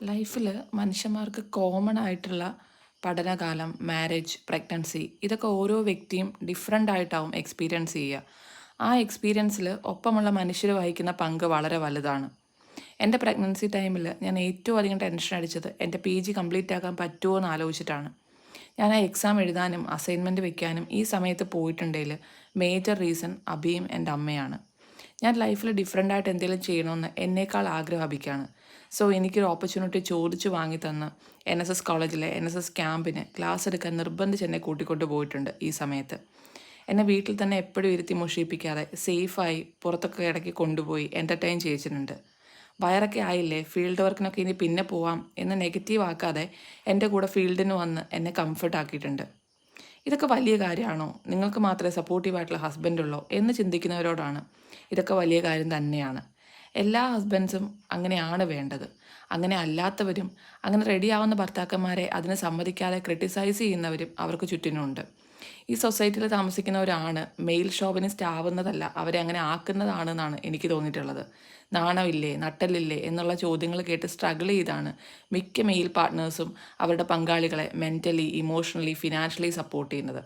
ലൈഫിൽ മനുഷ്യന്മാർക്ക് കോമൺ ആയിട്ടുള്ള പഠനകാലം, മാരേജ്, പ്രഗ്നൻസി ഇതൊക്കെ ഓരോ വ്യക്തിയും ഡിഫറെൻ്റ് ആയിട്ടാവും എക്സ്പീരിയൻസ് ചെയ്യുക. ആ എക്സ്പീരിയൻസിൽ ഒപ്പമുള്ള മനുഷ്യർ വഹിക്കുന്ന പങ്ക് വളരെ വലുതാണ്. എൻ്റെ പ്രഗ്നൻസി ടൈമിൽ ഞാൻ ഏറ്റവും അധികം ടെൻഷൻ അടിച്ചത് എൻ്റെ PG കംപ്ലീറ്റ് ആക്കാൻ പറ്റുമോ എന്ന് ആലോചിച്ചിട്ടാണ്. ഞാൻ ആ എക്സാം എഴുതാനും അസൈൻമെൻറ്റ് വെക്കാനും ഈ സമയത്ത് പോയിട്ടുണ്ടെങ്കിൽ മേജർ റീസൺ അഭിയും എൻ്റെ അമ്മയാണ്. ഞാൻ ലൈഫിൽ ഡിഫറെൻ്റ് ആയിട്ട് എന്തെങ്കിലും ചെയ്യണമെന്ന് എന്നേക്കാൾ ആഗ്രഹിക്കുകയാണ്. സോ എനിക്കൊരു ഓപ്പർച്യൂണിറ്റി ചോദിച്ചു വാങ്ങി തന്ന് NSS കോളേജിലെ NSS ക്യാമ്പിന് ക്ലാസ് എടുക്കാൻ നിർബന്ധിച്ച് എന്നെ കൂട്ടിക്കൊണ്ട് പോയിട്ടുണ്ട്. ഈ സമയത്ത് എന്നെ വീട്ടിൽ തന്നെ എപ്പോഴും ഇരുത്തി മുഷിപ്പിക്കാതെ സേഫായി പുറത്തൊക്കെ ഇടയ്ക്ക് കൊണ്ടുപോയി എൻ്റർടൈൻ ചെയ്യിച്ചിട്ടുണ്ട്. വയറൊക്കെ ആയില്ലേ, ഫീൽഡ് വർക്കിനൊക്കെ ഇനി പിന്നെ പോവാം എന്ന് നെഗറ്റീവ് ആക്കാതെ എൻ്റെ കൂടെ ഫീൽഡിന് വന്ന് എന്നെ കംഫർട്ട് ആക്കിയിട്ടുണ്ട്. ഇതൊക്കെ വലിയ കാര്യമാണോ, നിങ്ങൾക്ക് മാത്രമേ സപ്പോർട്ടീവായിട്ടുള്ള ഹസ്ബൻഡുള്ളോ എന്ന് ചിന്തിക്കുന്നവരോടാണ് ഇതൊക്കെ വലിയ കാര്യം തന്നെയാണ്. എല്ലാ ഹസ്ബൻഡ്സും അങ്ങനെയാണ് വേണ്ടത്. അങ്ങനെ അല്ലാത്തവരും അങ്ങനെ റെഡിയാവുന്ന ഭർത്താക്കന്മാരെ അതിന് സമ്മതിക്കാതെ ക്രിട്ടിസൈസ് ചെയ്യുന്നവരും അവർക്ക് ചുറ്റിനുമുണ്ട്. ഈ സൊസൈറ്റിയിൽ താമസിക്കുന്നവരാണ് മെയിൽ ഷോവനിസ്റ്റ് ആവുന്നതല്ല, അവരെ അങ്ങനെ ആക്കുന്നതാണെന്നാണ് എനിക്ക് തോന്നിയിട്ടുള്ളത്. നാണമില്ലേ, നട്ടലില്ലേ എന്നുള്ള ചോദ്യങ്ങൾ കേട്ട് സ്ട്രഗിൾ ചെയ്താണ് മിക്ക മെയിൽ പാർട്ട്നേഴ്സും അവരുടെ പങ്കാളികളെ മെൻ്റലി, ഇമോഷണലി, ഫിനാൻഷ്യലി സപ്പോർട്ട് ചെയ്യുന്നത്.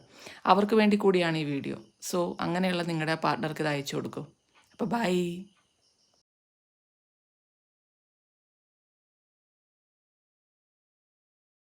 അവർക്ക് വേണ്ടി കൂടിയാണ് ഈ വീഡിയോ. സോ അങ്ങനെയുള്ള നിങ്ങളുടെ പാർട്ട്ണർക്ക് ഇത് അയച്ചു കൊടുക്കൂ. അപ്പോൾ ബൈ.